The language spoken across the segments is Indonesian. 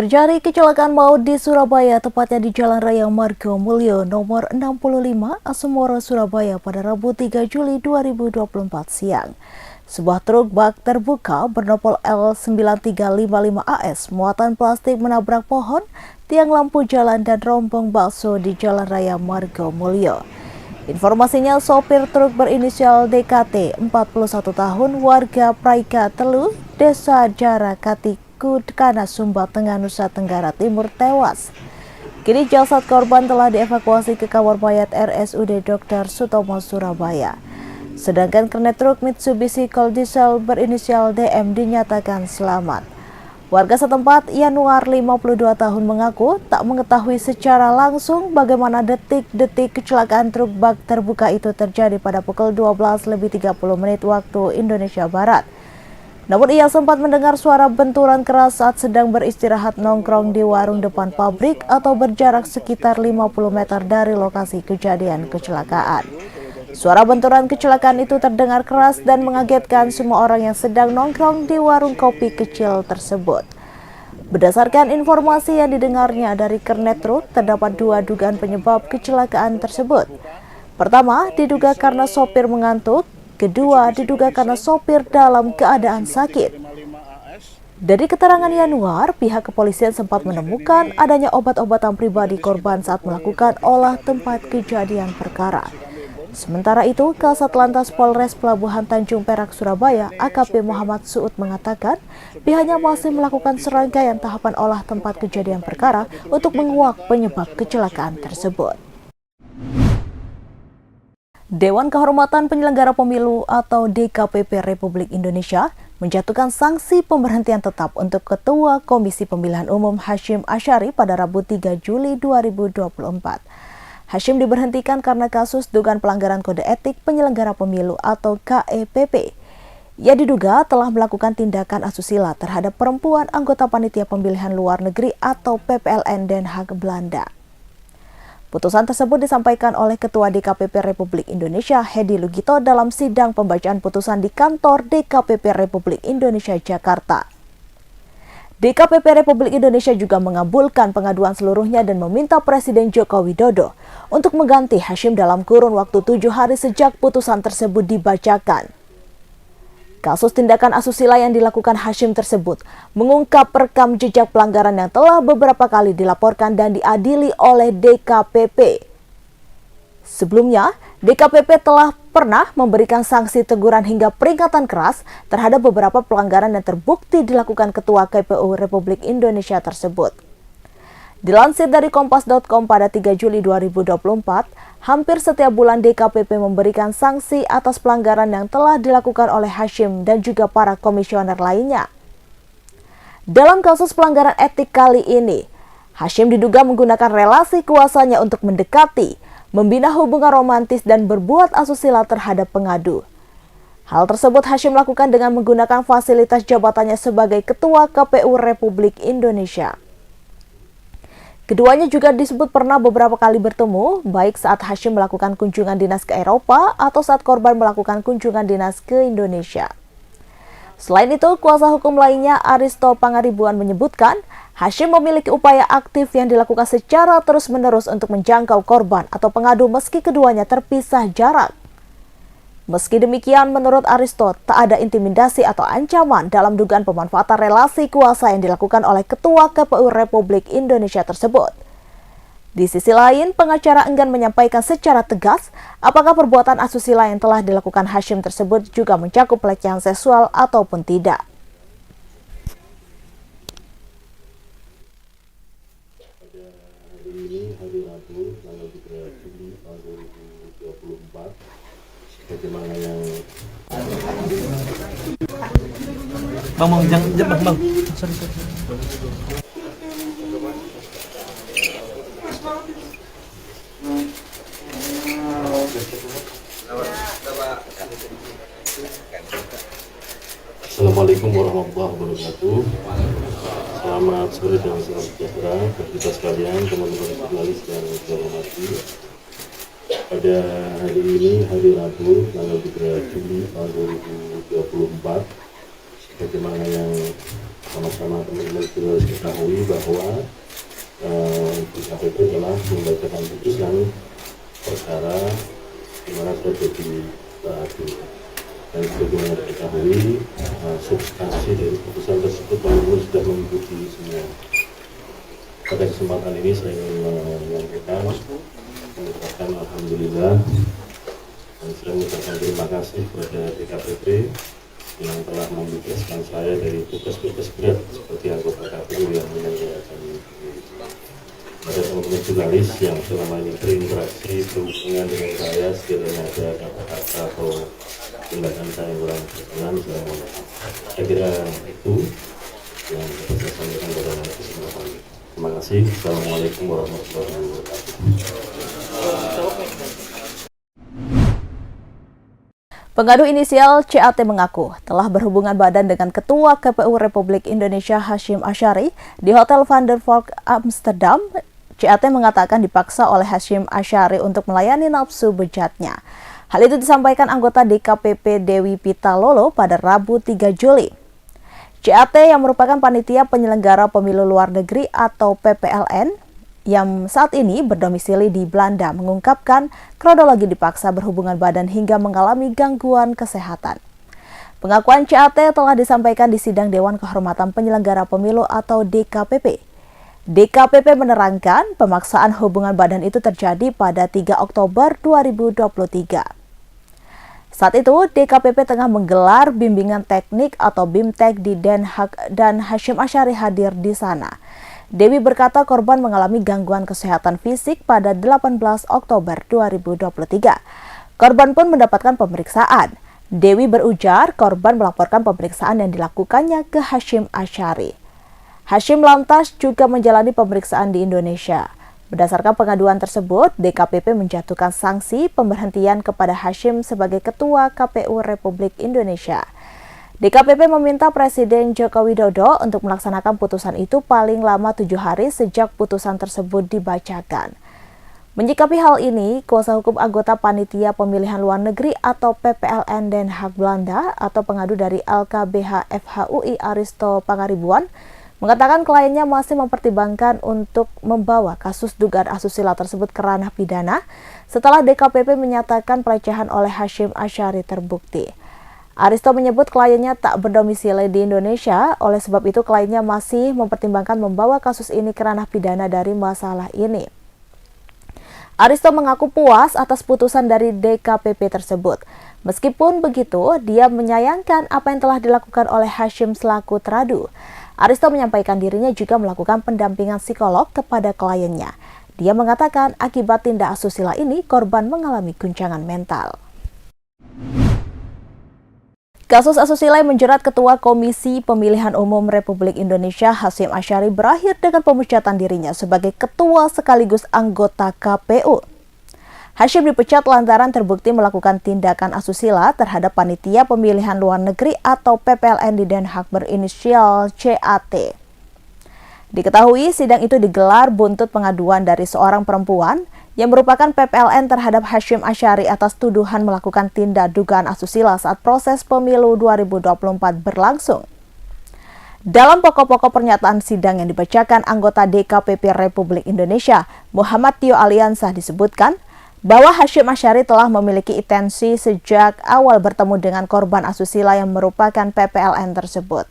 Terjadi kecelakaan maut di Surabaya, tepatnya di Jalan Raya Margomulyo nomor 65, Asmoro, Surabaya pada Rabu 3 Juli 2024 siang. Sebuah truk bak terbuka bernopol L9355AS muatan plastik menabrak pohon, tiang lampu jalan dan rombong bakso di Jalan Raya Margomulyo. Informasinya, sopir truk berinisial DKT, 41 tahun, warga Praika Telu, Desa Jarakati, Kana, Sumba Tengah, Nusa Tenggara Timur tewas. Kini jasad korban telah dievakuasi ke kamar mayat RSUD Dr. Sutomo, Surabaya. Sedangkan kernet truk Mitsubishi Colt Diesel berinisial DM dinyatakan selamat. Warga setempat, Yanuar 52 tahun, mengaku tak mengetahui secara langsung bagaimana detik-detik kecelakaan truk bak terbuka itu terjadi pada pukul 12.30 waktu Indonesia Barat. Namun ia sempat mendengar suara benturan keras saat sedang beristirahat nongkrong di warung depan pabrik atau berjarak sekitar 50 meter dari lokasi kejadian kecelakaan. Suara benturan kecelakaan itu terdengar keras dan mengagetkan semua orang yang sedang nongkrong di warung kopi kecil tersebut. Berdasarkan informasi yang didengarnya dari kernet truk, terdapat dua dugaan penyebab kecelakaan tersebut. Pertama, diduga karena sopir mengantuk. Kedua, diduga karena sopir dalam keadaan sakit. Dari keterangan Yanuar, pihak kepolisian sempat menemukan adanya obat-obatan pribadi korban saat melakukan olah tempat kejadian perkara. Sementara itu, Kasat Lantas Polres Pelabuhan Tanjung Perak, Surabaya, AKP Muhammad Suud, mengatakan pihaknya masih melakukan serangkaian tahapan olah tempat kejadian perkara untuk menguak penyebab kecelakaan tersebut. Dewan Kehormatan Penyelenggara Pemilu atau DKPP Republik Indonesia menjatuhkan sanksi pemberhentian tetap untuk Ketua Komisi Pemilihan Umum Hasyim Asyari pada Rabu 3 Juli 2024. Hasyim diberhentikan karena kasus dugaan pelanggaran kode etik penyelenggara pemilu atau KEPP. Ia diduga telah melakukan tindakan asusila terhadap perempuan anggota Panitia Pemilihan Luar Negeri atau PPLN Den Haag, Belanda. Putusan tersebut disampaikan oleh Ketua DKPP Republik Indonesia Hedi Lugito dalam sidang pembacaan putusan di kantor DKPP Republik Indonesia Jakarta. DKPP Republik Indonesia juga mengabulkan pengaduan seluruhnya dan meminta Presiden Joko Widodo untuk mengganti Hasyim dalam kurun waktu 7 hari sejak putusan tersebut dibacakan. Kasus tindakan asusila yang dilakukan Hasyim tersebut mengungkap rekam jejak pelanggaran yang telah beberapa kali dilaporkan dan diadili oleh DKPP. Sebelumnya, DKPP telah pernah memberikan sanksi teguran hingga peringatan keras terhadap beberapa pelanggaran yang terbukti dilakukan Ketua KPU Republik Indonesia tersebut. Dilansir dari Kompas.com pada 3 Juli 2024, hampir setiap bulan DKPP memberikan sanksi atas pelanggaran yang telah dilakukan oleh Hasyim dan juga para komisioner lainnya. Dalam kasus pelanggaran etik kali ini, Hasyim diduga menggunakan relasi kuasanya untuk mendekati, membina hubungan romantis dan berbuat asusila terhadap pengadu. Hal tersebut Hasyim lakukan dengan menggunakan fasilitas jabatannya sebagai Ketua KPU Republik Indonesia. Keduanya juga disebut pernah beberapa kali bertemu, baik saat Hasyim melakukan kunjungan dinas ke Eropa atau saat korban melakukan kunjungan dinas ke Indonesia. Selain itu, kuasa hukum lainnya Aristo Pangaribuan menyebutkan Hasyim memiliki upaya aktif yang dilakukan secara terus-menerus untuk menjangkau korban atau pengadu meski keduanya terpisah jarak. Meski demikian, menurut Aristo, tak ada intimidasi atau ancaman dalam dugaan pemanfaatan relasi kuasa yang dilakukan oleh Ketua KPU Republik Indonesia tersebut. Di sisi lain, pengacara enggan menyampaikan secara tegas apakah perbuatan asusila yang telah dilakukan Hasyim tersebut juga mencakup pelecehan seksual ataupun tidak. Hari Rabu, tanggal 3 Juli tahun 2024, bagaimana yang Bang, jangan, bang. Sorry. Assalamualaikum warahmatullahi wabarakatuh. Selamat sore dan salam sejahtera bagi kita sekalian, teman-teman jurnalis yang saya hormati. Pada hari ini, hari Rabu, tanggal 3 Juli tahun 2024, bagaimana yang sama-sama teman-teman harus ketahui bahwa DKPP telah membacakan putusan perkara di mana terjadi adu. Dan sebagaimana diketahui, substansi dari putusan tersebut teman-teman sudah mengikuti semua. Pada kesempatan ini saya ingin menyampaikan, mengucapkan alhamdulillah dan saya mengucapkan terima kasih kepada DKPP yang telah membebaskan saya dari tugas-tugas berat seperti anggota KPU yang menyelenggarakan pada teman-teman jurnalis yang selama ini berinteraksi berhubungan dengan saya, sekiranya ada kata-kata atau tindakan saya yang kurang berkenan, saya kira itu yang dapat saya sampaikan pada kesempatan ini. Terima kasih. Assalamualaikum warahmatullahi wabarakatuh. Pengadu inisial CAT mengaku telah berhubungan badan dengan Ketua KPU Republik Indonesia Hashim Asyari di Hotel Van der Valk, Amsterdam. CAT mengatakan dipaksa oleh Hashim Asyari untuk melayani nafsu bejatnya. Hal itu disampaikan anggota DKPP Dewi Pitalolo pada Rabu 3 Juli. CAT yang merupakan panitia penyelenggara pemilu luar negeri atau PPLN yang saat ini berdomisili di Belanda mengungkapkan kronologi dipaksa berhubungan badan hingga mengalami gangguan kesehatan. Pengakuan CAT telah disampaikan di sidang Dewan Kehormatan Penyelenggara Pemilu atau DKPP. DKPP menerangkan pemaksaan hubungan badan itu terjadi pada 3 Oktober 2023. Saat itu, DKPP tengah menggelar bimbingan teknik atau BIMTEK di Den Haag dan Hashim Asyari hadir di sana. Dewi berkata korban mengalami gangguan kesehatan fisik pada 18 Oktober 2023. Korban pun mendapatkan pemeriksaan. Dewi berujar korban melaporkan pemeriksaan yang dilakukannya ke Hashim Asyari. Hashim lantas juga menjalani pemeriksaan di Indonesia. Berdasarkan pengaduan tersebut, DKPP menjatuhkan sanksi pemberhentian kepada Hashim sebagai Ketua KPU Republik Indonesia. DKPP meminta Presiden Joko Widodo untuk melaksanakan putusan itu paling lama 7 hari sejak putusan tersebut dibacakan. Menyikapi hal ini, kuasa hukum anggota Panitia Pemilihan Luar Negeri atau PPLN Den Haag Belanda atau pengadu dari LKBH FHUI Aristo Pangaribuan mengatakan kliennya masih mempertimbangkan untuk membawa kasus dugaan asusila tersebut ke ranah pidana setelah DKPP menyatakan pelecehan oleh Hashim Asyari terbukti. Aristo menyebut kliennya tak berdomisili di Indonesia, oleh sebab itu kliennya masih mempertimbangkan membawa kasus ini ke ranah pidana dari masalah ini. Aristo mengaku puas atas putusan dari DKPP tersebut. Meskipun begitu, dia menyayangkan apa yang telah dilakukan oleh Hashim selaku teradu. Aristo menyampaikan dirinya juga melakukan pendampingan psikolog kepada kliennya. Dia mengatakan akibat tindak asusila ini korban mengalami guncangan mental. Kasus asusila yang menjerat Ketua Komisi Pemilihan Umum Republik Indonesia Hashim Asyari berakhir dengan pemecatan dirinya sebagai ketua sekaligus anggota KPU. Hashim dipecat lantaran terbukti melakukan tindakan asusila terhadap Panitia Pemilihan Luar Negeri atau PPLN di Den Haag berinisial CAT. Diketahui sidang itu digelar buntut pengaduan dari seorang perempuan yang merupakan PPLN terhadap Hashim Asyari atas tuduhan melakukan tindak dugaan asusila saat proses pemilu 2024 berlangsung. Dalam pokok-pokok pernyataan sidang yang dibacakan anggota DKPP Republik Indonesia, Muhammad Tio Aliansah disebutkan bahwa Hashim Asyari telah memiliki intensi sejak awal bertemu dengan korban asusila yang merupakan PPLN tersebut.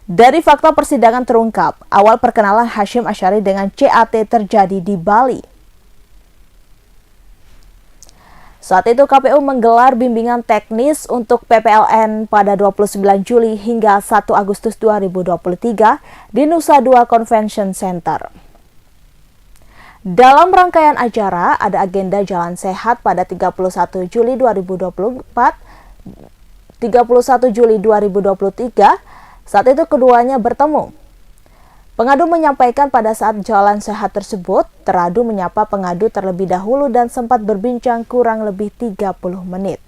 Dari fakta persidangan terungkap, awal perkenalan Hashim Asyari dengan CAT terjadi di Bali. Saat itu KPU menggelar bimbingan teknis untuk PPLN pada 29 Juli hingga 1 Agustus 2023 di Nusa Dua Convention Center. Dalam rangkaian acara, ada agenda Jalan Sehat pada 31 Juli 2024, 31 Juli 2023, saat itu keduanya bertemu. Pengadu menyampaikan pada saat Jalan Sehat tersebut, teradu menyapa pengadu terlebih dahulu dan sempat berbincang kurang lebih 30 menit.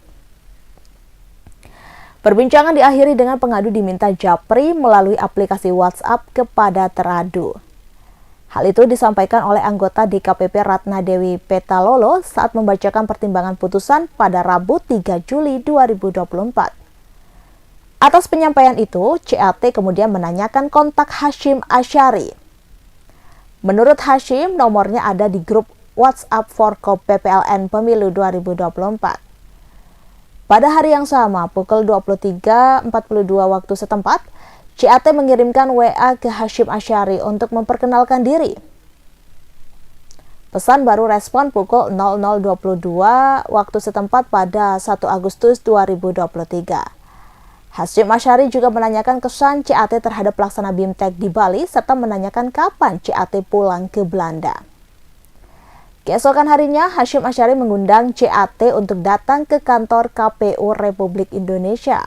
Perbincangan diakhiri dengan pengadu diminta japri melalui aplikasi WhatsApp kepada teradu. Hal itu disampaikan oleh anggota DKPP Ratna Dewi Pitalolo saat membacakan pertimbangan putusan pada Rabu 3 Juli 2024. Atas penyampaian itu, CAT kemudian menanyakan kontak Hasyim Asyari. Menurut Hasyim, nomornya ada di grup WhatsApp Forkop PPLN Pemilu 2024. Pada hari yang sama, pukul 23.42 waktu setempat, CAT mengirimkan WA ke Hasyim Asyari untuk memperkenalkan diri. Pesan baru respon pukul 00.22 waktu setempat pada 1 Agustus 2023. Hasyim Asyari juga menanyakan kesan CAT terhadap pelaksana BIMTEK di Bali serta menanyakan kapan CAT pulang ke Belanda. Keesokan harinya, Hasyim Asyari mengundang CAT untuk datang ke kantor KPU Republik Indonesia.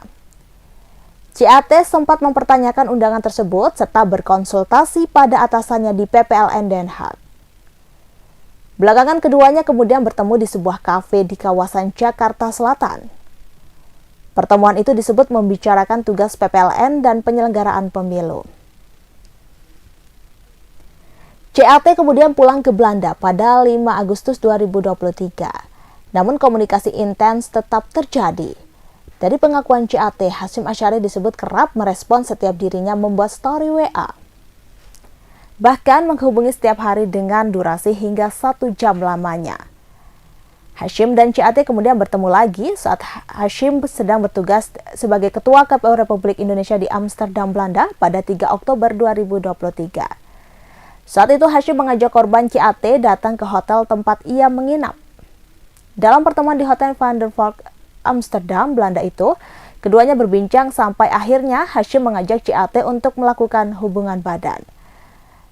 CAT sempat mempertanyakan undangan tersebut serta berkonsultasi pada atasannya di PPLN Den Haag. Belakangan keduanya kemudian bertemu di sebuah kafe di kawasan Jakarta Selatan. Pertemuan itu disebut membicarakan tugas PPLN dan penyelenggaraan pemilu. CAT kemudian pulang ke Belanda pada 5 Agustus 2023. Namun komunikasi intens tetap terjadi. Dari pengakuan CAT, Hasyim Asyari disebut kerap merespon setiap dirinya membuat story WA. Bahkan menghubungi setiap hari dengan durasi hingga 1 jam lamanya. Hasyim dan CAT kemudian bertemu lagi saat Hasyim sedang bertugas sebagai Ketua KPU Republik Indonesia di Amsterdam, Belanda pada 3 Oktober 2023. Saat itu Hasyim mengajak korban CAT datang ke hotel tempat ia menginap. Dalam pertemuan di Hotel Van der Valk, Amsterdam, Belanda itu, keduanya berbincang sampai akhirnya Hasyim mengajak CAT untuk melakukan hubungan badan.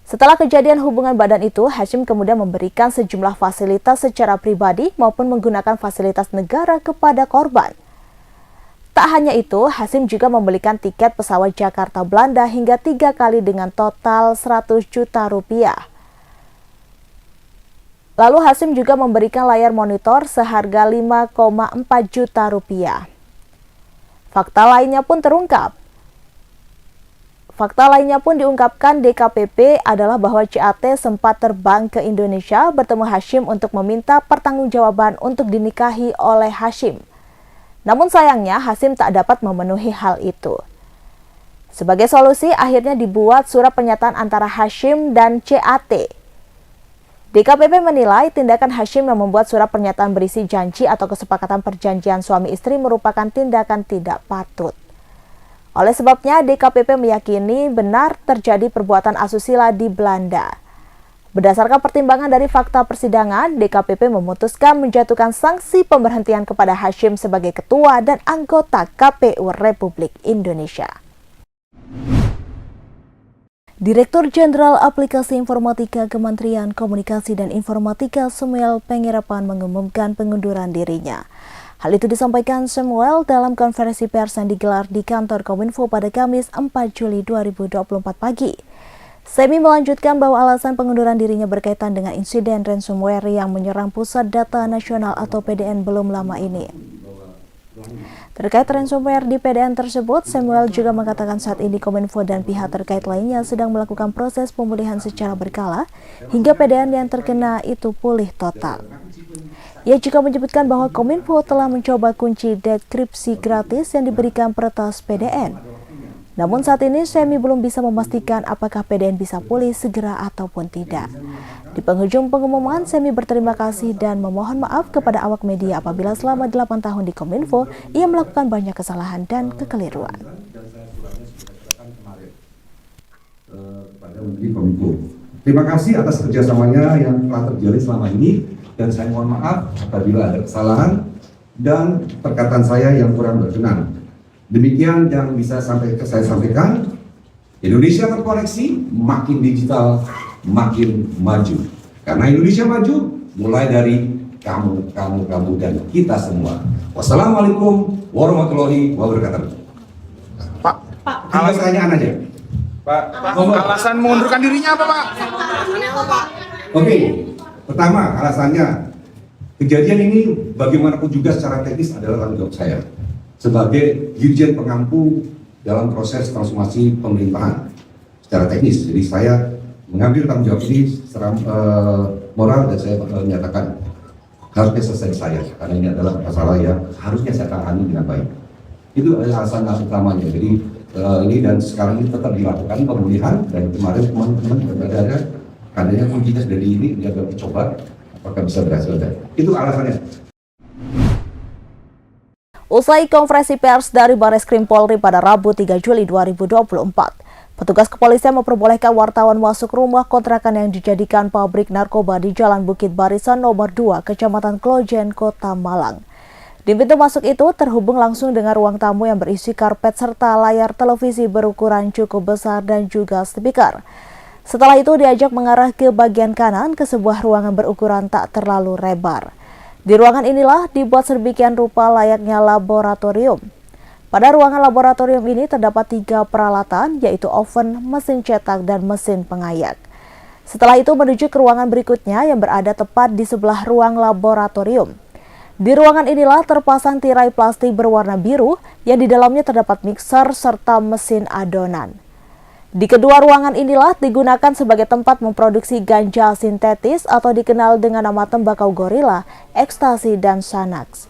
Setelah kejadian hubungan badan itu, Hasyim kemudian memberikan sejumlah fasilitas secara pribadi maupun menggunakan fasilitas negara kepada korban. Tak hanya itu, Hasyim juga membelikan tiket pesawat Jakarta Belanda hingga 3 kali dengan total 100 juta rupiah. Lalu Hasyim juga memberikan layar monitor seharga 5,4 juta rupiah. Fakta lainnya pun diungkapkan DKPP adalah bahwa CAT sempat terbang ke Indonesia bertemu Hasyim untuk meminta pertanggungjawaban untuk dinikahi oleh Hasyim. Namun sayangnya Hasyim tak dapat memenuhi hal itu. Sebagai solusi, akhirnya dibuat surat pernyataan antara Hasyim dan CAT. DKPP menilai tindakan Hasyim yang membuat surat pernyataan berisi janji atau kesepakatan perjanjian suami istri merupakan tindakan tidak patut. Oleh sebabnya, DKPP meyakini benar terjadi perbuatan asusila di Belanda. Berdasarkan pertimbangan dari fakta persidangan, DKPP memutuskan menjatuhkan sanksi pemberhentian kepada Hasyim sebagai ketua dan anggota KPU Republik Indonesia. Direktur Jenderal Aplikasi Informatika Kementerian Komunikasi dan Informatika Samuel Pengerapan mengumumkan pengunduran dirinya. Hal itu disampaikan Samuel dalam konferensi pers yang digelar di kantor Kominfo pada Kamis 4 Juli 2024 pagi. Semi melanjutkan bahwa alasan pengunduran dirinya berkaitan dengan insiden ransomware yang menyerang Pusat Data Nasional atau PDN belum lama ini. Terkait ransomware di PDN tersebut, Samuel juga mengatakan saat ini Kominfo dan pihak terkait lainnya sedang melakukan proses pemulihan secara berkala hingga PDN yang terkena itu pulih total. Ia juga menyebutkan bahwa Kominfo telah mencoba kunci dekripsi gratis yang diberikan peretas PDN. Namun saat ini Semi belum bisa memastikan apakah PDN bisa pulih segera ataupun tidak. Di penghujung pengumuman, Semi berterima kasih dan memohon maaf kepada awak media apabila selama 8 tahun di Kominfo, ia melakukan banyak kesalahan dan kekeliruan. Terima kasih atas kerjasamanya yang telah terjalin selama ini, dan saya mohon maaf apabila ada kesalahan dan perkataan saya yang kurang berkenan. Demikian yang bisa saya sampaikan. Indonesia terkoneksi, makin digital, makin maju. Karena Indonesia maju, mulai dari kamu, dan kita semua. Wassalamualaikum warahmatullahi wabarakatuh. Pak, Tinggal pertanyaan aja. Pak, alasan mengundurkan dirinya apa, Pak? Oke, pertama alasannya, kejadian ini bagaimanapun juga secara teknis adalah tanggung jawab saya sebagai dirjen pengampu dalam proses transformasi pemerintahan secara teknis. Jadi saya mengambil tanggung jawab ini secara moral, dan saya menyatakan harusnya selesai saya, karena ini adalah masalah yang harusnya saya tangani dengan baik. Itu alasan utamanya. Jadi ini dan sekarang ini tetap dilakukan pemulihan, dan kemarin teman-teman adanya kuncinya dari ini dia akan coba apakah bisa berhasil. Itu alasannya. Usai konferensi pers dari Barreskrim Polri pada Rabu 3 Juli 2024, petugas kepolisian memperbolehkan wartawan masuk rumah kontrakan yang dijadikan pabrik narkoba di Jalan Bukit Barisan nomor 2, Kecamatan Klojen, Kota Malang. Di pintu masuk itu terhubung langsung dengan ruang tamu yang berisi karpet serta layar televisi berukuran cukup besar dan juga speaker. Setelah itu diajak mengarah ke bagian kanan ke sebuah ruangan berukuran tak terlalu lebar. Di ruangan inilah dibuat sedemikian rupa layaknya laboratorium. Pada ruangan laboratorium ini terdapat 3 peralatan, yaitu oven, mesin cetak, dan mesin pengayak. Setelah itu menuju ke ruangan berikutnya yang berada tepat di sebelah ruang laboratorium. Di ruangan inilah terpasang tirai plastik berwarna biru yang di dalamnya terdapat mixer serta mesin adonan. Di kedua ruangan inilah digunakan sebagai tempat memproduksi ganja sintetis atau dikenal dengan nama tembakau gorila, ekstasi, dan Xanax.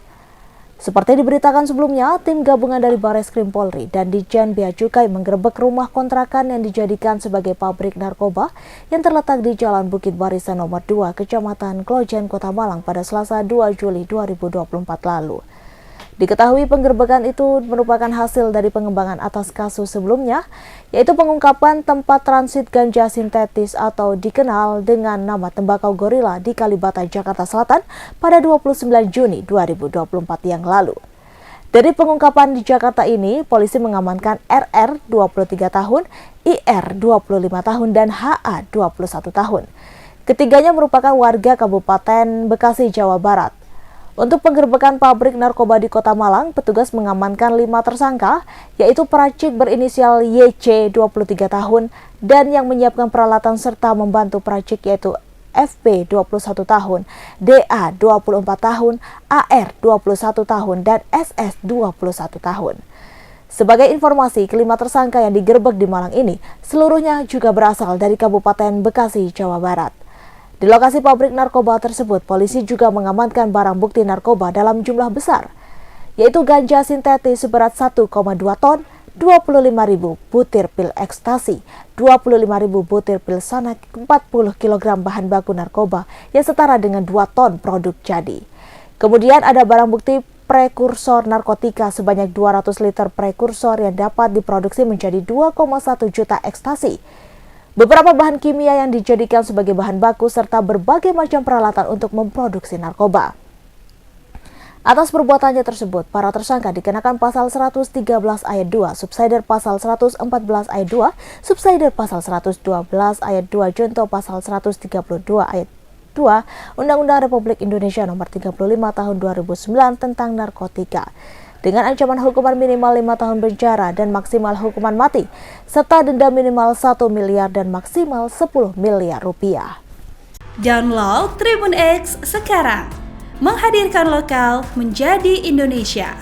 Seperti diberitakan sebelumnya, tim gabungan dari Barreskrim Polri dan Ditjen Bea Cukai menggerebek rumah kontrakan yang dijadikan sebagai pabrik narkoba yang terletak di Jalan Bukit Barisan nomor 2, Kecamatan Klojen, Kota Malang pada Selasa 2 Juli 2024 lalu. Diketahui penggerebekan itu merupakan hasil dari pengembangan atas kasus sebelumnya, yaitu pengungkapan tempat transit ganja sintetis atau dikenal dengan nama tembakau gorila di Kalibata, Jakarta Selatan pada 29 Juni 2024 yang lalu. Dari pengungkapan di Jakarta ini, polisi mengamankan RR 23 tahun, IR 25 tahun, dan HA 21 tahun. Ketiganya merupakan warga Kabupaten Bekasi, Jawa Barat. Untuk penggerebekan pabrik narkoba di Kota Malang, petugas mengamankan 5 tersangka, yaitu peracik berinisial YC 23 tahun dan yang menyiapkan peralatan serta membantu peracik yaitu FP 21 tahun, DA 24 tahun, AR 21 tahun, dan SS 21 tahun. Sebagai informasi, kelima tersangka yang digerebek di Malang ini seluruhnya juga berasal dari Kabupaten Bekasi, Jawa Barat. Di lokasi pabrik narkoba tersebut, polisi juga mengamankan barang bukti narkoba dalam jumlah besar, yaitu ganja sintetis seberat 1,2 ton, 25.000 butir pil ekstasi, 25.000 butir pil Xanax, 40 kg bahan baku narkoba yang setara dengan 2 ton produk jadi. Kemudian ada barang bukti prekursor narkotika sebanyak 200 liter prekursor yang dapat diproduksi menjadi 2,1 juta ekstasi. Beberapa bahan kimia yang dijadikan sebagai bahan baku serta berbagai macam peralatan untuk memproduksi narkoba. Atas perbuatannya tersebut, para tersangka dikenakan pasal 113 ayat 2, subsidiar pasal 114 ayat 2, subsidiar pasal 112 ayat 2, junto pasal 132 ayat 2, Undang-Undang Republik Indonesia Nomor 35 Tahun 2009 tentang narkotika, dengan ancaman hukuman minimal 5 tahun penjara dan maksimal hukuman mati, serta denda minimal 1 miliar dan maksimal 10 miliar rupiah. Download Tribun X sekarang, menghadirkan lokal menjadi Indonesia.